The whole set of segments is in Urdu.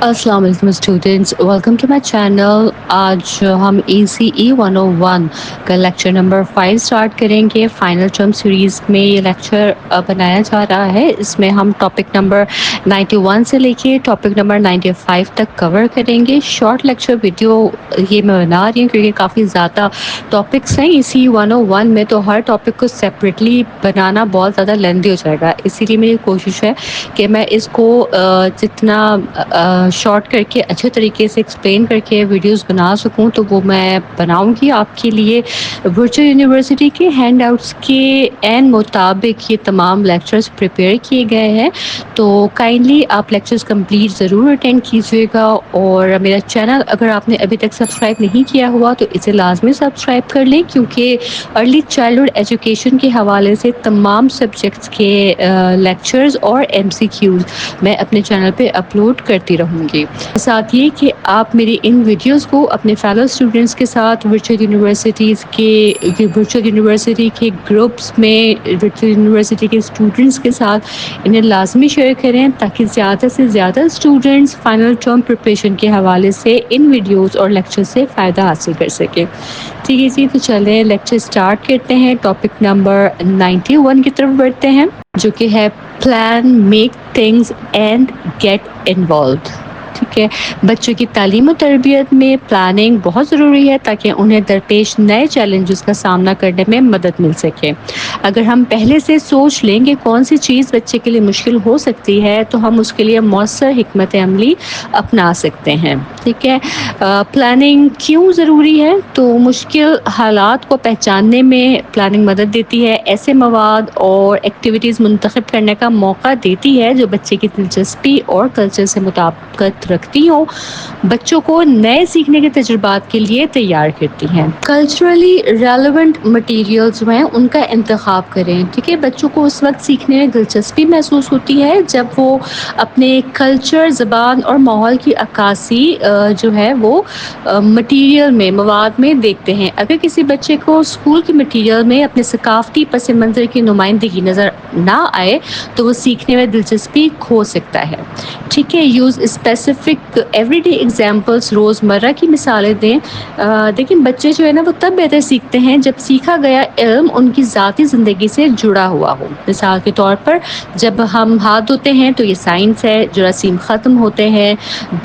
السلام علیکم students, welcome to my channel. آج ہم ECE 101 کا لیکچر نمبر 5 اسٹارٹ کریں گے۔ فائنل ٹرم سیریز میں یہ لیکچر بنایا جا رہا ہے۔ اس میں ہم ٹاپک نمبر 91 سے لے کے ٹاپک نمبر 95 تک کور کریں گے۔ شارٹ لیکچر ویڈیو یہ میں بنا رہی ہوں کیونکہ کافی زیادہ ٹاپکس ہیں ECE 101 میں، تو ہر ٹاپک کو سیپریٹلی بنانا بہت زیادہ لیندی ہو جائے گا۔ اسی لیے میری کوشش ہے کہ میں اس کو جتنا شارٹ کر کے اچھے طریقے سے ایکسپلین کر کے ویڈیوز بنا سکوں تو وہ میں بناؤں گی آپ کے لیے۔ ورچوئل یونیورسٹی کے ہینڈ آؤٹس کے عین مطابق یہ تمام لیکچرز پریپیئر کیے گئے ہیں، تو کائنڈلی آپ لیکچرز کمپلیٹ ضرور اٹینڈ کیجیے گا۔ اور میرا چینل اگر آپ نے ابھی تک سبسکرائب نہیں کیا ہوا تو اسے لازمی سبسکرائب کر لیں، کیونکہ ارلی چائلڈہڈ ایجوکیشن کے حوالے سے تمام سبجیکٹس کے لیکچرز اور MCQs میں اپنے چینل پہ اپلوڈ کرتی رہوں گی۔ ساتھ یہ کہ آپ میری ان ویڈیوز کو اپنے فیلو اسٹوڈنٹس کے ساتھ ورچوئل یونیورسٹی کے گروپس میں، ورچوئل یونیورسٹی کے اسٹوڈنٹس کے ساتھ انہیں لازمی شیئر کریں، تاکہ زیادہ سے زیادہ اسٹوڈنٹس فائنل ٹرم پریپریشن کے حوالے سے ان ویڈیوز اور لیکچر سے فائدہ حاصل کر سکیں۔ ٹھیک ہے جی، تو چلیں لیکچر اسٹارٹ کرتے ہیں۔ ٹاپک نمبر 91 کی طرف بڑھتے ہیں، جو کہ ہے plan, make things and get involved. ٹھیک ہے، بچوں کی تعلیم و تربیت میں پلاننگ بہت ضروری ہے تاکہ انہیں درپیش نئے چیلنجز کا سامنا کرنے میں مدد مل سکے۔ اگر ہم پہلے سے سوچ لیں کہ کون سی چیز بچے کے لیے مشکل ہو سکتی ہے تو ہم اس کے لیے مؤثر حکمت عملی اپنا سکتے ہیں۔ ٹھیک ہے، پلاننگ کیوں ضروری ہے؟ تو مشکل حالات کو پہچاننے میں پلاننگ مدد دیتی ہے، ایسے مواد اور ایکٹیویٹیز منتخب کرنے کا موقع دیتی ہے جو بچے کی دلچسپی اور کلچر سے مطابقت رکھتی ہوں، بچوں کو نئے سیکھنے کے تجربات کے لیے تیار کرتی ہیں۔ کلچرلی ریلیونٹ مٹیریل جو ہیں ان کا انتخاب کریں۔ ٹھیک ہے، بچوں کو اس وقت سیکھنے میں دلچسپی محسوس ہوتی ہے جب وہ اپنے کلچر، زبان اور ماحول کی عکاسی جو ہے وہ مٹیریل میں، مواد میں دیکھتے ہیں۔ اگر کسی بچے کو اسکول کے مٹیریل میں اپنے ثقافتی پس منظر کی نمائندگی نظر نہ آئے تو وہ سیکھنے میں دلچسپی کھو سکتا ہے۔ ٹھیک ہے، use specific every day examples, روزمرہ کی مثالیں دیں۔ لیکن بچے جو ہے نا وہ تب بہتر سیکھتے ہیں جب سیکھا گیا علم ان کی ذاتی زندگی سے جڑا ہوا ہو۔ مثال کے طور پر جب ہم ہاتھ دھوتے ہیں تو یہ سائنس ہے، جراثیم ختم ہوتے ہیں،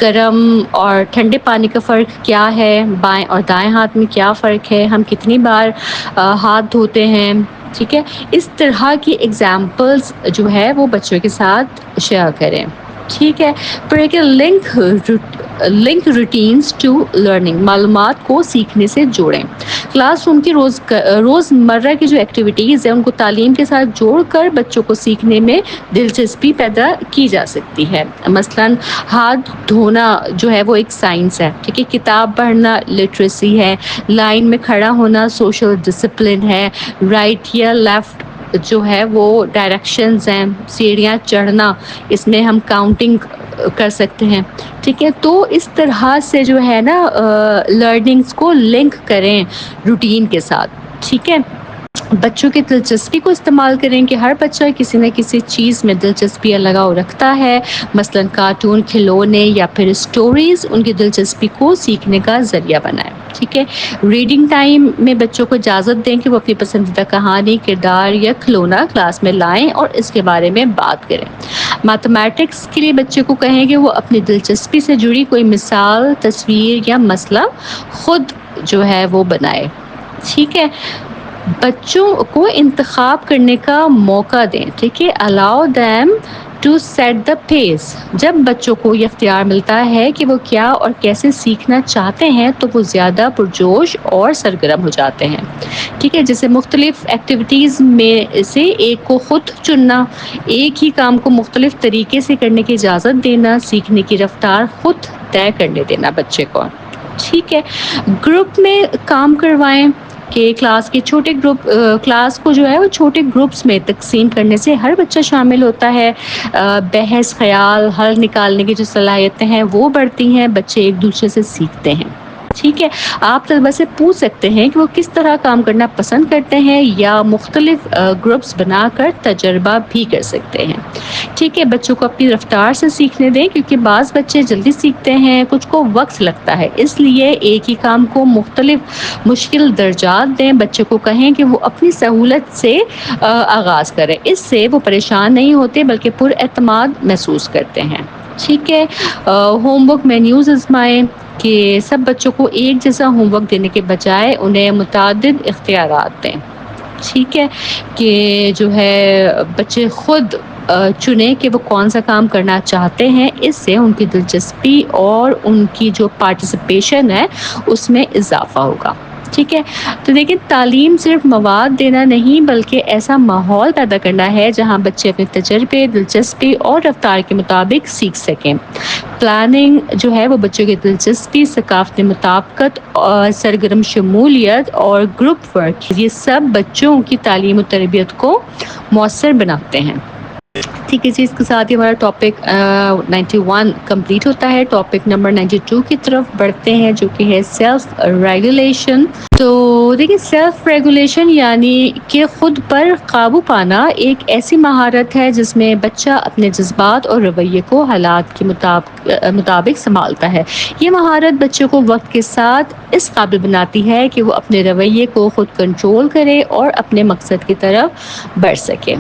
گرم اور ٹھنڈے پانی کا فرق کیا ہے، بائیں اور دائیں ہاتھ میں کیا فرق ہے، ہم کتنی بار ہاتھ دھوتے ہیں۔ ٹھیک ہے، اس طرح کی ایگزامپلس جو ہے وہ بچوں کے ساتھ شیئر کریں۔ ٹھیک ہے، لنک روٹینز ٹو لرننگ، معلومات کو سیکھنے سے جوڑیں۔ کلاس روم کی روزمرہ کی جو ایکٹیویٹیز ہیں ان کو تعلیم کے ساتھ جوڑ کر بچوں کو سیکھنے میں دلچسپی پیدا کی جا سکتی ہے۔ مثلاً ہاتھ دھونا جو ہے وہ ایک سائنس ہے۔ ٹھیک ہے، کتاب پڑھنا لٹریسی ہے، لائن میں کھڑا ہونا سوشل ڈسپلن ہے، رائٹ یا لیفٹ جو ہے وہ ڈائریکشنز ہیں، سیڑھیاں چڑھنا اس میں ہم کاؤنٹنگ کر سکتے ہیں۔ ٹھیک ہے، تو اس طرح سے جو ہے نا لرننگز کو لنک کریں روٹین کے ساتھ۔ ٹھیک ہے، بچوں کی دلچسپی کو استعمال کریں کہ ہر بچہ کسی نہ کسی چیز میں دلچسپی یا لگاؤ رکھتا ہے، مثلاً کارٹون، کھلونے یا پھر اسٹوریز ان کی دلچسپی کو سیکھنے کا ذریعہ بنائیں۔ ٹھیک ہے، ریڈنگ ٹائم میں بچوں کو اجازت دیں کہ وہ اپنی پسندیدہ کہانی، کردار یا کھلونا کلاس میں لائیں اور اس کے بارے میں بات کریں۔ میتھمیٹکس کے لیے بچے کو کہیں کہ وہ اپنی دلچسپی سے جڑی کوئی مثال، تصویر یا مسئلہ خود جو ہے وہ بنائے۔ ٹھیک ہے، بچوں کو انتخاب کرنے کا موقع دیں۔ ٹھیک ہے، allow them to set the pace۔ جب بچوں کو یہ اختیار ملتا ہے کہ وہ کیا اور کیسے سیکھنا چاہتے ہیں تو وہ زیادہ پرجوش اور سرگرم ہو جاتے ہیں۔ ٹھیک ہے، جیسے مختلف ایکٹیویٹیز میں سے ایک کو خود چننا، ایک ہی کام کو مختلف طریقے سے کرنے کی اجازت دینا، سیکھنے کی رفتار خود طے کرنے دینا بچے کو۔ ٹھیک ہے، گروپ میں کام کروائیں کہ کلاس کو جو ہے وہ چھوٹے گروپس میں تقسیم کرنے سے ہر بچہ شامل ہوتا ہے، بحث، خیال، حل نکالنے کی جو صلاحیتیں ہیں وہ بڑھتی ہیں، بچے ایک دوسرے سے سیکھتے ہیں۔ ٹھیک ہے، آپ طلبہ سے پوچھ سکتے ہیں کہ وہ کس طرح کام کرنا پسند کرتے ہیں، یا مختلف گروپس بنا کر تجربہ بھی کر سکتے ہیں. ٹھیک ہے، بچوں کو اپنی رفتار سے سیکھنے دیں، کیونکہ بعض بچے جلدی سیکھتے ہیں، کچھ کو وقت لگتا ہے، اس لیے ایک ہی کام کو مختلف مشکل درجات دیں. بچے کو کہیں کہ وہ اپنی سہولت سے آغاز کریں، اس سے وہ پریشان نہیں ہوتے بلکہ پر اعتماد محسوس کرتے ہیں. ٹھیک ہے، ہوم ورک مینیوز آزمائیں کہ سب بچوں کو ایک جیسا ہوم ورک دینے کے بجائے انہیں متعدد اختیارات دیں. ٹھیک ہے، کہ جو ہے بچے خود چنیں کہ وہ کون سا کام کرنا چاہتے ہیں، اس سے ان کی دلچسپی اور ان کی جو پارٹیسپیشن ہے اس میں اضافہ ہوگا. ٹھیک ہے، تو دیکھیں تعلیم صرف مواد دینا نہیں بلکہ ایسا ماحول پیدا کرنا ہے جہاں بچے اپنے تجربے، دلچسپی اور رفتار کے مطابق سیکھ سکیں. پلاننگ جو ہے وہ بچوں کی دلچسپی، ثقافتی مطابقت اور سرگرم شمولیت اور گروپ ورک، یہ سب بچوں کی تعلیم و تربیت کو مؤثر بناتے ہیں. ٹھیک ہے جی، اس کے ساتھ ہی ہمارا ٹاپک 91 کمپلیٹ ہوتا ہے. ٹاپک نمبر 92 کی طرف بڑھتے ہیں، جو کہ ہے سیلف ریگولیشن. تو دیکھیے، سیلف ریگولیشن یعنی کہ خود پر قابو پانا ایک ایسی مہارت ہے جس میں بچہ اپنے جذبات اور رویے کو حالات کے مطابق سنبھالتا ہے. یہ مہارت بچے کو وقت کے ساتھ اس قابل بناتی ہے کہ وہ اپنے رویے کو خود کنٹرول کرے اور اپنے مقصد کی طرف بڑھ سکے.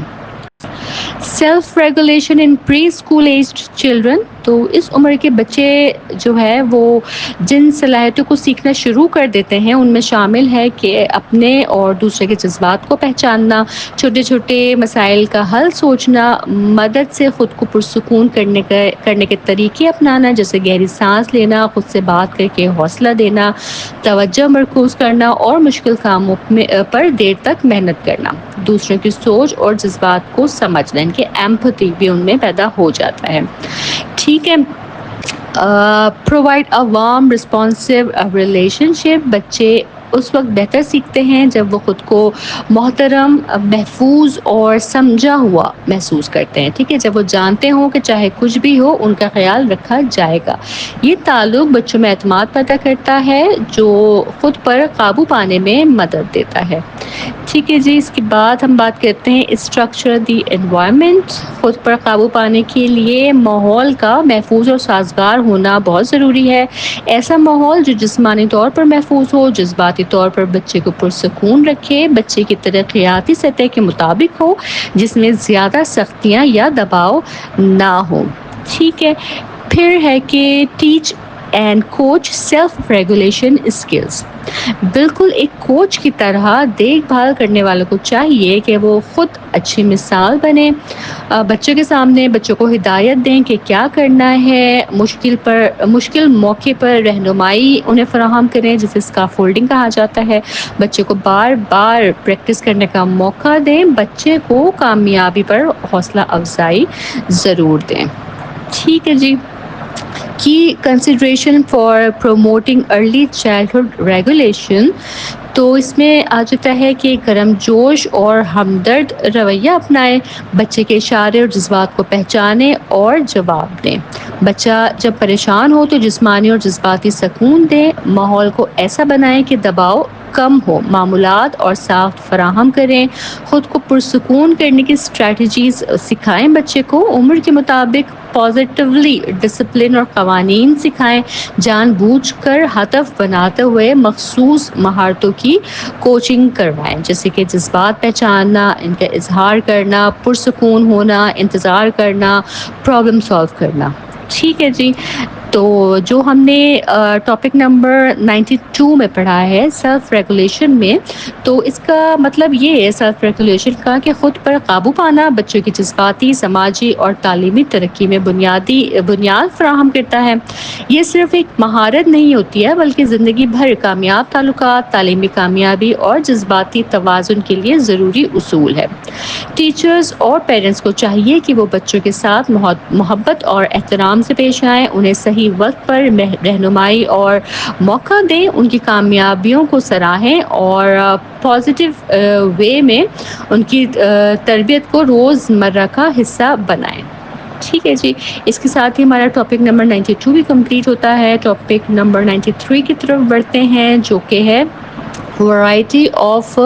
سیلف ریگولیشن ان پری اسکول ایجڈ چلڈرن، تو اس عمر کے بچے جو ہے وہ جن صلاحیتوں کو سیکھنا شروع کر دیتے ہیں ان میں شامل ہے کہ اپنے اور دوسرے کے جذبات کو پہچاننا، چھوٹے چھوٹے مسائل کا حل سوچنا، مدد سے خود کو پرسکون کرنے کے طریقے اپنانا، جیسے گہری سانس لینا، خود سے بات کر کے حوصلہ دینا، توجہ مرکوز کرنا اور مشکل کاموں پر دیر تک محنت کرنا، دوسروں کی سوچ اور جذبات کو سمجھنا، ان کے ایمپتھی بھی ان میں پیدا ہو جاتا ہے. ٹھیک ہے، provide a warm responsive relationship, بچے اس وقت بہتر سیکھتے ہیں جب وہ خود کو محترم، محفوظ اور سمجھا ہوا محسوس کرتے ہیں. ٹھیک ہے، جب وہ جانتے ہوں کہ چاہے کچھ بھی ہو ان کا خیال رکھا جائے گا. یہ تعلق بچوں میں اعتماد پیدا کرتا ہے جو خود پر قابو پانے میں مدد دیتا ہے. ٹھیک ہے جی، اس کے بعد ہم بات کرتے ہیں اسٹرکچر دی انوائرمنٹ. خود پر قابو پانے کے لیے ماحول کا محفوظ اور سازگار ہونا بہت ضروری ہے. ایسا ماحول جو جسمانی طور پر محفوظ ہو، جذباتی طور پر بچے کو پرسکون رکھے، بچے کی ترقیاتی سطح کے مطابق ہو، جس میں زیادہ سختیاں یا دباؤ نہ ہو. ٹھیک ہے، پھر ہے کہ teach and coach self regulation skills. بالکل ایک کوچ کی طرح دیکھ بھال کرنے والوں کو چاہیے کہ وہ خود اچھی مثال بنے، بچوں کے سامنے بچوں کو ہدایت دیں کہ کیا کرنا ہے، مشکل موقع پر رہنمائی انہیں فراہم کریں، جسے اسکافولڈنگ کہا جاتا ہے. بچے کو بار بار پریکٹس کرنے کا موقع دیں، بچے کو کامیابی پر حوصلہ افزائی ضرور دیں. ٹھیک ہے جی، کی consideration for promoting early childhood regulation, تو اس میں آ جاتا ہے کہ گرم جوش اور ہمدرد رویہ اپنائیں، بچے کے اشارے اور جذبات کو پہچانیں اور جواب دیں. بچہ جب پریشان ہو تو جسمانی اور جذباتی سکون دیں، ماحول کو ایسا بنائیں کہ دباؤ کم ہو، معمولات اور ساخت فراہم کریں، خود کو پرسکون کرنے کی اسٹریٹجیز سکھائیں. بچے کو عمر کے مطابق پازیٹیولی ڈسپلن اور قوانین سکھائیں، جان بوجھ کر ہدف بناتے ہوئے مخصوص مہارتوں کی کوچنگ کروائیں، جیسے کہ جذبات پہچاننا، ان کا اظہار کرنا، پرسکون ہونا، انتظار کرنا، پرابلم سالو کرنا. ٹھیک ہے جی، تو جو ہم نے ٹاپک نمبر 92 میں پڑھا ہے سیلف ریگولیشن میں، تو اس کا مطلب یہ ہے سیلف ریگولیشن کا کہ خود پر قابو پانا بچوں کی جذباتی، سماجی اور تعلیمی ترقی میں بنیاد فراہم کرتا ہے. یہ صرف ایک مہارت نہیں ہوتی ہے بلکہ زندگی بھر کامیاب تعلقات، تعلیمی کامیابی اور جذباتی توازن کے لیے ضروری اصول ہے. ٹیچرز اور پیرنٹس کو چاہیے کہ وہ بچوں کے ساتھ محبت اور احترام سے پیش آئیں، انہیں صحیح وقت پر رہنمائی اور موقع دیں، ان کی کامیابیوں کو سراہیں اور پازیٹیو وے میں ان کی تربیت کو روزمرہ کا حصہ بنائیں. ٹھیک ہے جی، اس کے ساتھ ہی ہمارا ٹاپک نمبر 92 بھی کمپلیٹ ہوتا ہے. ٹاپک نمبر 93 کی طرف بڑھتے ہیں جو کہ ہے ورائٹی آف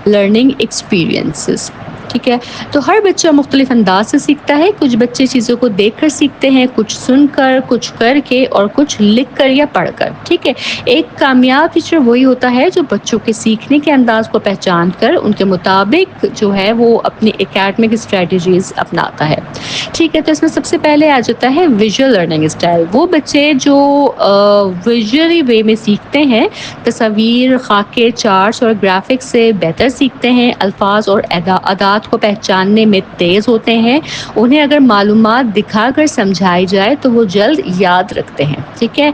لرننگ ایکسپیرئنسز. ٹھیک ہے، تو ہر بچہ مختلف انداز سے سیکھتا ہے. کچھ بچے چیزوں کو دیکھ کر سیکھتے ہیں، کچھ سن کر، کچھ کر کے اور کچھ لکھ کر یا پڑھ کر. ٹھیک ہے، ایک کامیاب ٹیچر وہی ہوتا ہے جو بچوں کے سیکھنے کے انداز کو پہچان کر ان کے مطابق جو ہے وہ اپنی اکیڈمک اسٹریٹجیز اپناتا ہے. ٹھیک ہے، تو اس میں سب سے پہلے آ جاتا ہے ویژول لرننگ اسٹائل. وہ بچے جو ویژولی وے میں سیکھتے ہیں، تصاویر، خاکے، چارٹس اور گرافکس سے بہتر سیکھتے ہیں، الفاظ اور ادات کو پہچاننے میں تیز ہوتے ہیں. انہیں اگر معلومات دکھا کر سمجھائی جائے تو وہ جلد یاد رکھتے ہیں. ٹھیک ہے،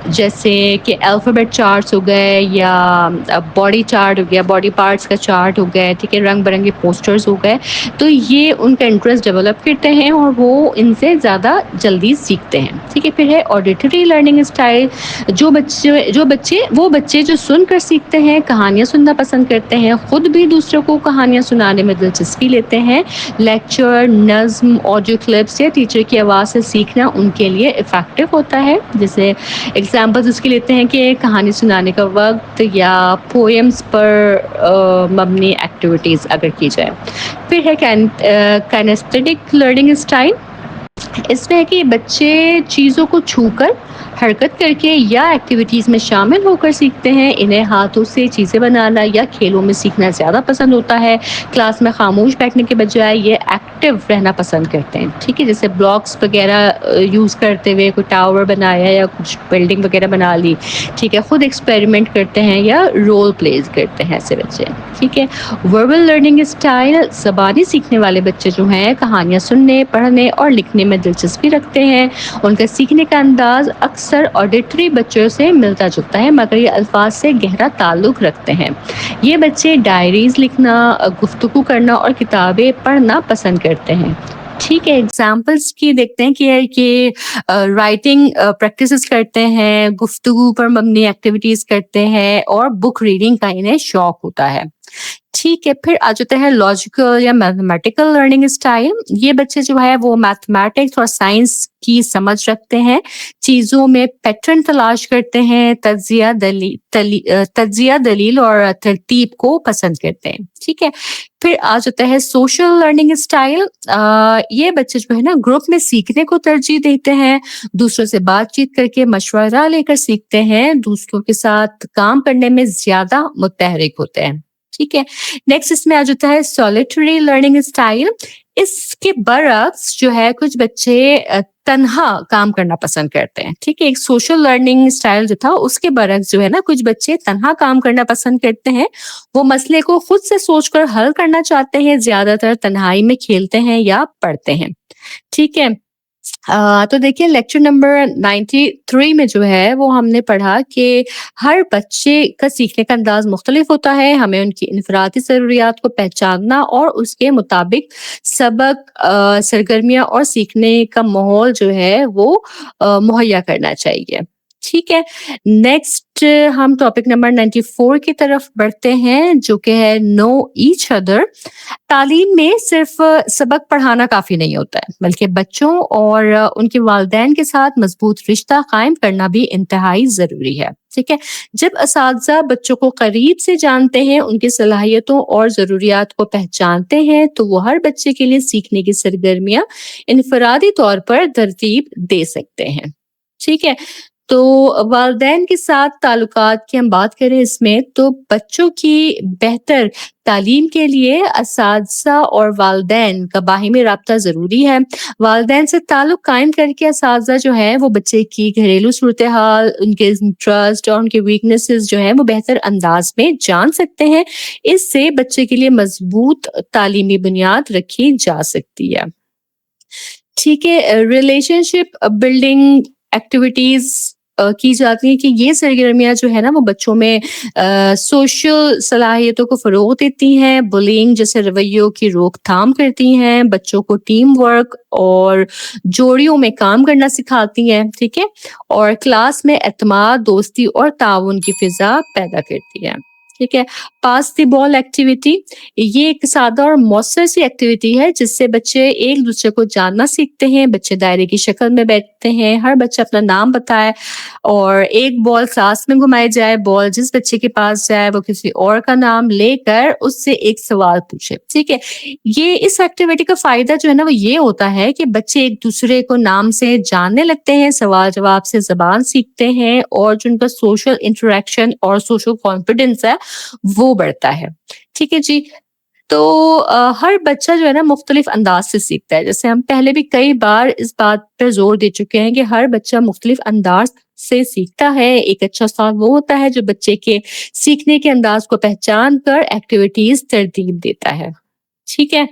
جیسے کہ الفابیٹ چارٹس ہو گئے یا باڈی چارٹ ہو گیا، باڈی پارٹس کا چارٹ ہو گئے. ٹھیک ہے، رنگ برنگے پوسٹرز ہو گئے، تو یہ ان کا انٹرسٹ ڈیولپ کرتے ہیں اور وہ ان سے زیادہ جلدی سیکھتے ہیں. ٹھیک ہے، پھر ہے آڈیٹری لرننگ اسٹائل. وہ بچے جو سن کر سیکھتے ہیں، کہانیاں سننا پسند کرتے ہیں، خود بھی دوسروں کو کہانیاں سنانے میں دلچسپی لیتے ہیں. لیکچر، نظم، آڈیو کلپس یا ٹیچر کی آواز سے سیکھنا ان کے لیے افیکٹو ہوتا ہے. جیسے ایگزامپلز اس کے لیتے ہیں کہ کہانی سنانے کا وقت یا پوئمز پر مبنی ایکٹیویٹیز اگر کی جائے. پھر ہے کائنیستھیٹک لرننگ اسٹائل. اس میں ہے کہ بچے چیزوں کو چھو کر، حرکت کر کے یا ایکٹیویٹیز میں شامل ہو کر سیکھتے ہیں. انہیں ہاتھوں سے چیزیں بنانا یا کھیلوں میں سیکھنا زیادہ پسند ہوتا ہے. کلاس میں خاموش بیٹھنے کے بجائے یہ ایکٹیو رہنا پسند کرتے ہیں. ٹھیک ہے، جیسے بلاکس وغیرہ یوز کرتے ہوئے کوئی ٹاور بنایا یا کچھ بلڈنگ وغیرہ بنا لی. ٹھیک ہے، خود ایکسپیریمنٹ کرتے ہیں یا رول پلیز کرتے ہیں ایسے بچے. ٹھیک ہے، وربل لرننگ اسٹائل. زبانی سیکھنے والے بچے جو ہیں کہانیاں سننے، پڑھنے اور لکھنے میں دلچسپی رکھتے ہیں. ان کا سیکھنے کا انداز اکثر آڈیٹری بچوں سے ملتا جلتا ہے، مگر یہ الفاظ سے گہرا تعلق رکھتے ہیں. یہ بچے ڈائریز لکھنا، گفتگو کرنا اور کتابیں پڑھنا پسند کرتے ہیں. ٹھیک ہے، ایگزامپلس کی دیکھتے ہیں کہ رائٹنگ پریکٹسز کرتے ہیں، گفتگو پر مبنی ایکٹیویٹیز کرتے ہیں اور بک ریڈنگ کا انہیں شوق ہوتا ہے. ٹھیک ہے، پھر آ جاتا ہے لاجیکل یا میتھمیٹیکل لرننگ اسٹائل. یہ بچے جو ہے وہ میتھمیٹکس اور سائنس کی سمجھ رکھتے ہیں، چیزوں میں پیٹرن تلاش کرتے ہیں، تجزیہ دلیل اور ترتیب کو پسند کرتے ہیں. ٹھیک ہے، پھر آ جاتا ہے سوشل لرننگ اسٹائل. یہ بچے جو ہے نا گروپ میں سیکھنے کو ترجیح دیتے ہیں، دوسروں سے بات چیت کر کے مشورہ لے کر سیکھتے ہیں، دوسروں کے ساتھ کام کرنے میں زیادہ متحرک ہوتے ہیں. ٹھیک ہے، نیکسٹ اس میں آ جاتا ہے سولیٹری لرننگ اسٹائل. اس کے برعکس جو ہے کچھ بچے تنہا کام کرنا پسند کرتے ہیں. ٹھیک ہے، ایک سوشل لرننگ اسٹائل جو تھا اس کے برعکس جو ہے نا کچھ بچے تنہا کام کرنا پسند کرتے ہیں. وہ مسئلے کو خود سے سوچ کر حل کرنا چاہتے ہیں، زیادہ تر تنہائی میں کھیلتے ہیں یا پڑھتے ہیں. ٹھیک ہے، تو دیکھیے لیکچر نمبر 93 میں جو ہے وہ ہم نے پڑھا کہ ہر بچے کا سیکھنے کا انداز مختلف ہوتا ہے. ہمیں ان کی انفرادی ضروریات کو پہچاننا اور اس کے مطابق سبق، سرگرمیاں اور سیکھنے کا ماحول جو ہے وہ مہیا کرنا چاہیے. ٹھیک ہے، نیکسٹ ہم ٹاپک نمبر 94 کی طرف بڑھتے ہیں جو کہ ہے نو ایچ ادر. تعلیم میں صرف سبق پڑھانا کافی نہیں ہوتا ہے، بلکہ بچوں اور ان کے والدین کے ساتھ مضبوط رشتہ قائم کرنا بھی انتہائی ضروری ہے. ٹھیک ہے، جب اساتذہ بچوں کو قریب سے جانتے ہیں، ان کی صلاحیتوں اور ضروریات کو پہچانتے ہیں، تو وہ ہر بچے کے لیے سیکھنے کی سرگرمیاں انفرادی طور پر ترتیب دے سکتے ہیں. ٹھیک ہے، تو والدین کے ساتھ تعلقات کی ہم بات کریں اس میں، تو بچوں کی بہتر تعلیم کے لیے اساتذہ اور والدین کا باہمی رابطہ ضروری ہے. والدین سے تعلق قائم کر کے اساتذہ جو ہے وہ بچے کی گھریلو صورتحال، ان کے انٹرسٹ اور ان کے ویکنیسز جو ہیں وہ بہتر انداز میں جان سکتے ہیں. اس سے بچے کے لیے مضبوط تعلیمی بنیاد رکھی جا سکتی ہے. ٹھیک ہے، ریلیشن شپ بلڈنگ ایکٹیویٹیز کی جاتی ہیں کہ یہ سرگرمیاں جو ہے نا وہ بچوں میں سوشل صلاحیتوں کو فروغ دیتی ہیں، بلینگ جیسے رویوں کی روک تھام کرتی ہیں، بچوں کو ٹیم ورک اور جوڑیوں میں کام کرنا سکھاتی ہیں. ٹھیک ہے، اور کلاس میں اعتماد، دوستی اور تعاون کی فضا پیدا کرتی ہے. ٹھیک ہے. پاس دی بال ایکٹیویٹی یہ ایک سادہ اور مؤثر سی ایکٹیویٹی ہے جس سے بچے ایک دوسرے کو جاننا سیکھتے ہیں. بچے دائرے کی شکل میں بیٹھتے ہیں, ہر بچہ اپنا نام بتائے اور ایک بال کلاس میں گھمائی جائے. بال جس بچے کے پاس جائے وہ کسی اور کا نام لے کر اس سے ایک سوال پوچھے. ٹھیک ہے, یہ اس ایکٹیویٹی کا فائدہ جو ہے نا وہ یہ ہوتا ہے کہ بچے ایک دوسرے کو نام سے جاننے لگتے ہیں, سوال جواب سے زبان سیکھتے ہیں اور جو ان کا سوشل انٹریکشن اور سوشل کانفیڈنس ہے وہ بڑھتا ہے. ٹھیک ہے جی. تو ہر بچہ جو ہے نا مختلف انداز سے سیکھتا ہے. جیسے ہم پہلے بھی کئی بار اس بات پر زور دے چکے ہیں کہ ہر بچہ مختلف انداز سے سیکھتا ہے. ایک اچھا استاد وہ ہوتا ہے جو بچے کے سیکھنے کے انداز کو پہچان کر ایکٹیویٹیز ترتیب دیتا ہے. ٹھیک ہے.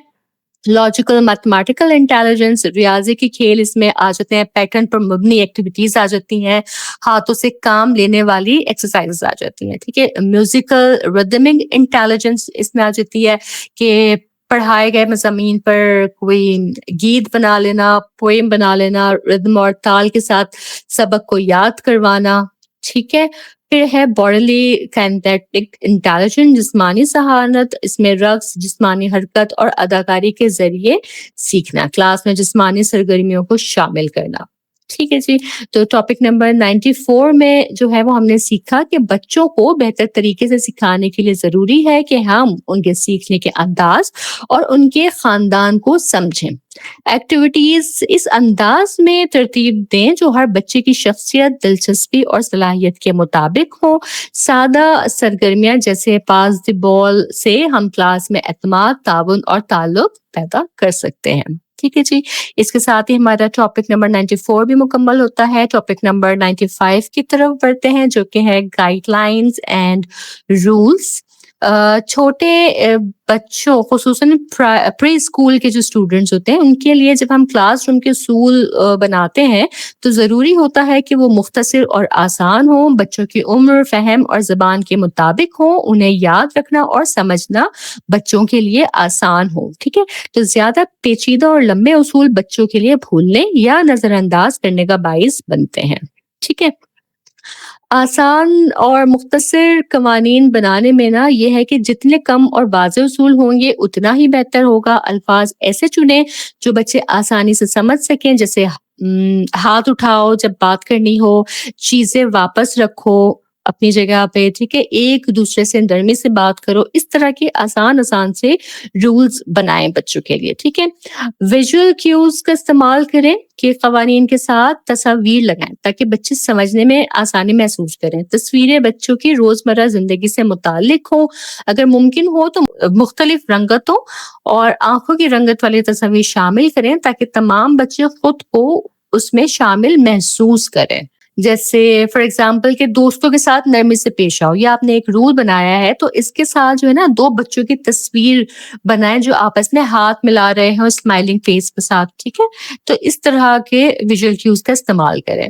لاجیکل میتھمیٹیکل انٹیلیجنس, ریاضی کے کھیل اس میں آ جاتے ہیں, پیٹرن پر مبنی ایکٹیویٹیز آ جاتی ہیں, ہاتھوں سے کام لینے والی ایکسرسائز آ جاتی ہیں. ٹھیک ہے. میوزیکل ردمنگ انٹیلیجنس اس میں آ جاتی ہے کہ پڑھائے گئے مضامین پر کوئی گیت بنا لینا, پوئم بنا لینا, ردم اور تال کے ساتھ سبق کو یاد کروانا. ٹھیک ہے. پھر ہے باڈیلی کائنیٹک انٹیلیجنس, جسمانی ذہانت, اس میں رقص, جسمانی حرکت اور اداکاری کے ذریعے سیکھنا, کلاس میں جسمانی سرگرمیوں کو شامل کرنا. ٹھیک ہے جی. تو ٹاپک نمبر 94 میں جو ہے وہ ہم نے سیکھا کہ بچوں کو بہتر طریقے سے سکھانے کے لیے ضروری ہے کہ ہم ان کے سیکھنے کے انداز اور ان کے خاندان کو سمجھیں. ایکٹیویٹیز اس انداز میں ترتیب دیں جو ہر بچے کی شخصیت, دلچسپی اور صلاحیت کے مطابق ہو. سادہ سرگرمیاں جیسے پاس دی بال سے ہم کلاس میں اعتماد, تعاون اور تعلق پیدا کر سکتے ہیں. ٹھیک ہے جی. اس کے ساتھ ہی ہمارا ٹاپک نمبر 94 بھی مکمل ہوتا ہے. ٹاپک نمبر 95 کی طرف بڑھتے ہیں جو کہ ہے گائیڈ لائنز اینڈ رولز. چھوٹے بچوں خصوصاً پری اسکول کے جو اسٹوڈینٹس ہوتے ہیں ان کے لیے جب ہم کلاس روم کے اصول بناتے ہیں تو ضروری ہوتا ہے کہ وہ مختصر اور آسان ہوں, بچوں کی عمر, فہم اور زبان کے مطابق ہوں, انہیں یاد رکھنا اور سمجھنا بچوں کے لیے آسان ہو. ٹھیک ہے. تو زیادہ پیچیدہ اور لمبے اصول بچوں کے لیے بھولنے یا نظر انداز کرنے کا باعث بنتے ہیں. ٹھیک ہے. آسان اور مختصر قوانین بنانے میں نا یہ ہے کہ جتنے کم اور واضح اصول ہوں گے اتنا ہی بہتر ہوگا. الفاظ ایسے چنیں جو بچے آسانی سے سمجھ سکیں, جیسے ہاتھ اٹھاؤ جب بات کرنی ہو, چیزیں واپس رکھو اپنی جگہ پہ. ٹھیک ہے. ایک دوسرے سے نرمی سے بات کرو. اس طرح کے آسان سے رولز بنائیں بچوں کے لیے. ٹھیک ہے. ویژول کیوز کا استعمال کریں کہ قوانین کے ساتھ تصاویر لگائیں تاکہ بچے سمجھنے میں آسانی محسوس کریں. تصویریں بچوں کی روزمرہ زندگی سے متعلق ہوں, اگر ممکن ہو تو مختلف رنگتوں اور آنکھوں کی رنگت والی تصاویر شامل کریں تاکہ تمام بچے خود کو اس میں شامل محسوس کریں. جیسے فار ایگزامپل کہ دوستوں کے ساتھ نرمی سے پیش آؤ, یا آپ نے ایک رول بنایا ہے تو اس کے ساتھ جو ہے نا 2 بچوں کی تصویر بنائیں جو آپس میں ہاتھ ملا رہے ہیں اسمائلنگ فیس کے ساتھ. ٹھیک ہے. تو اس طرح کے ویژول کیوز کا استعمال کریں.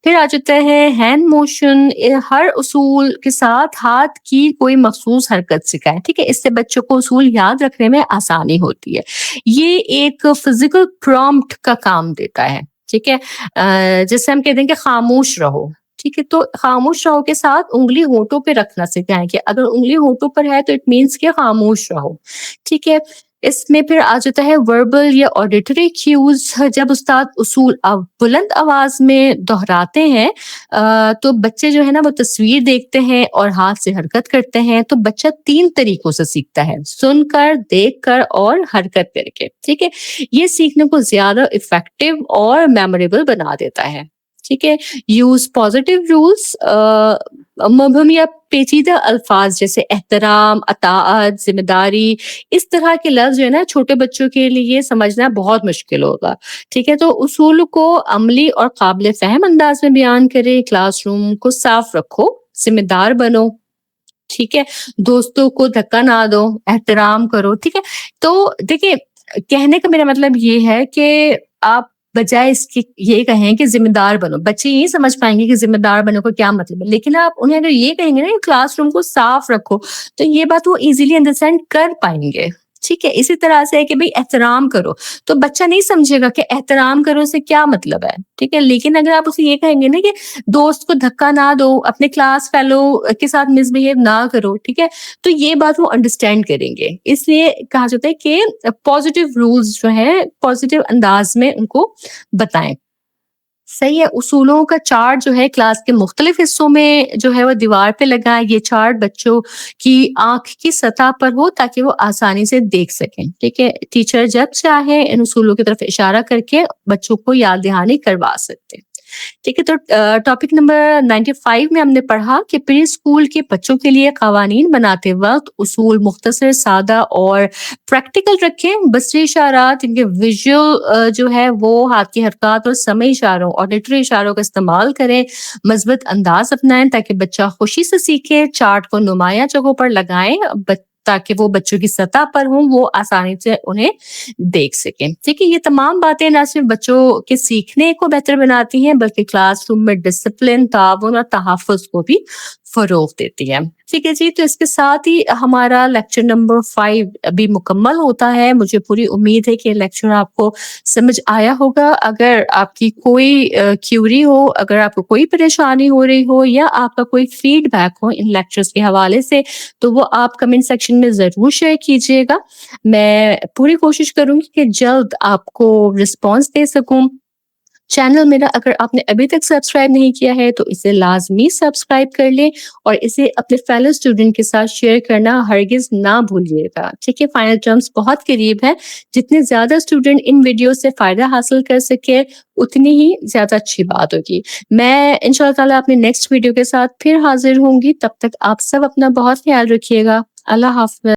پھر آ جاتا ہے ہینڈ موشن. ہر اصول کے ساتھ ہاتھ کی کوئی مخصوص حرکت سکھائیں. ٹھیک ہے. اس سے بچوں کو اصول یاد رکھنے میں آسانی ہوتی ہے. یہ ایک فزیکل پرومپٹ کا کام دیتا ہے. ٹھیک ہے. جیسے ہم کہتے ہیں کہ خاموش رہو. ٹھیک ہے. تو خاموش رہو کے ساتھ انگلی ہونٹوں پہ رکھنا سکھائیں کہ اگر انگلی ہونٹوں پر ہے تو اٹ مینس کہ خاموش رہو. ٹھیک ہے. اس میں پھر آ جاتا ہے وربل یا آڈیٹری کیوز. جب استاد اصول بلند آواز میں دہراتے ہیں تو بچے جو ہے نا وہ تصویر دیکھتے ہیں اور ہاتھ سے حرکت کرتے ہیں. تو بچہ 3 طریقوں سے سیکھتا ہے, سن کر, دیکھ کر اور حرکت کر کے. ٹھیک ہے. یہ سیکھنے کو زیادہ افیکٹو اور میموریبل بنا دیتا ہے. ٹھیک ہے. Use positive rules. مبہم یا پیچیدہ الفاظ جیسے احترام, اطاعت, ذمہ داری, اس طرح کے لفظ جو ہے نا چھوٹے بچوں کے لیے سمجھنا بہت مشکل ہوگا. ٹھیک ہے. تو اصول کو عملی اور قابل فہم انداز میں بیان کریں. کلاس روم کو صاف رکھو, ذمہ دار بنو. ٹھیک ہے. دوستوں کو دھکا نہ دو, احترام کرو. ٹھیک ہے. تو دیکھیں کہنے کا میرا مطلب یہ ہے کہ آپ بجائے اس کی یہ کہیں کہ ذمہ دار بنو, بچے یہ سمجھ پائیں گے کہ ذمہ دار بنو کا کیا مطلب ہے. لیکن آپ انہیں اگر یہ کہیں گے نا کلاس روم کو صاف رکھو تو یہ بات وہ ایزیلی انڈرسٹینڈ کر پائیں گے. ٹھیک ہے. اسی طرح سے ہے کہ بھائی احترام کرو, تو بچہ نہیں سمجھے گا کہ احترام کرو سے کیا مطلب ہے, ٹھیک ہے. لیکن اگر آپ اسے یہ کہیں گے نا کہ دوست کو دھکا نہ دو, اپنے کلاس فیلو کے ساتھ مس بہیو نہ کرو, ٹھیک ہے, تو یہ بات وہ انڈرسٹینڈ کریں گے. اس لیے کہا جاتا ہے کہ پازیٹیو رولز جو ہے پازیٹیو انداز میں ان کو بتائیں. صحیح ہے. اصولوں کا چارٹ جو ہے کلاس کے مختلف حصوں میں جو ہے وہ دیوار پہ لگا ہے. یہ چارٹ بچوں کی آنکھ کی سطح پر ہو تاکہ وہ آسانی سے دیکھ سکیں, ٹھیک ہے. ٹیچر جب چاہے ان اصولوں کی طرف اشارہ کر کے بچوں کو یاد دہانی کروا سکتے ہیں, ٹھیک ہے. تو ٹاپک نمبر 95 میں ہم نے پڑھا کہ پری اسکول کے بچوں کے لیے قوانین بناتے وقت اصول مختصر, سادہ اور پریکٹیکل رکھیں. بصری اشارات, ان کے ویژول جو ہے وہ ہاتھ کی حرکات اور سمعی اشاروں اور لٹری اشاروں کا استعمال کریں. مثبت انداز اپنائیں تاکہ بچہ خوشی سے سیکھے. چارٹ کو نمایاں جگہوں پر لگائیں تاکہ وہ بچوں کی سطح پر ہوں, وہ آسانی سے انہیں دیکھ سکیں. ٹھیک ہے. یہ تمام باتیں نہ صرف بچوں کے سیکھنے کو بہتر بناتی ہیں بلکہ کلاس روم میں ڈسپلن, تعاون اور تحفظ کو بھی فروغ دیتی ہے. ٹھیک ہے جی. تو اس کے ساتھ ہی ہمارا لیکچر نمبر 5 ابھی مکمل ہوتا ہے. مجھے پوری امید ہے کہ لیکچر آپ کو سمجھ آیا ہوگا. اگر آپ کی کوئی کیوری ہو, اگر آپ کو کوئی پریشانی ہو رہی ہو یا آپ کا کوئی فیڈ بیک ہو ان لیکچرز کے حوالے سے, تو وہ آپ کمنٹ سیکشن میں ضرور شیئر کیجیے گا. میں پوری کوشش کروں گی کہ جلد آپ کو رسپانس دے سکوں. چینل میرا اگر آپ نے ابھی تک سبسکرائب نہیں کیا ہے تو اسے لازمی سبسکرائب کر لیں اور اسے اپنے فیلو اسٹوڈنٹ کے ساتھ شیئر کرنا ہرگز نہ بھولیے گا. ٹھیک ہے. فائنل ٹرمز بہت قریب ہے. جتنے زیادہ اسٹوڈنٹ ان ویڈیو سے فائدہ حاصل کر سکے اتنی ہی زیادہ اچھی بات ہوگی. میں انشاءاللہ تعالیٰ اپنے نیکسٹ ویڈیو کے ساتھ پھر حاضر ہوں گی. تب تک آپ سب اپنا بہت خیال رکھیے گا. اللہ حافظ.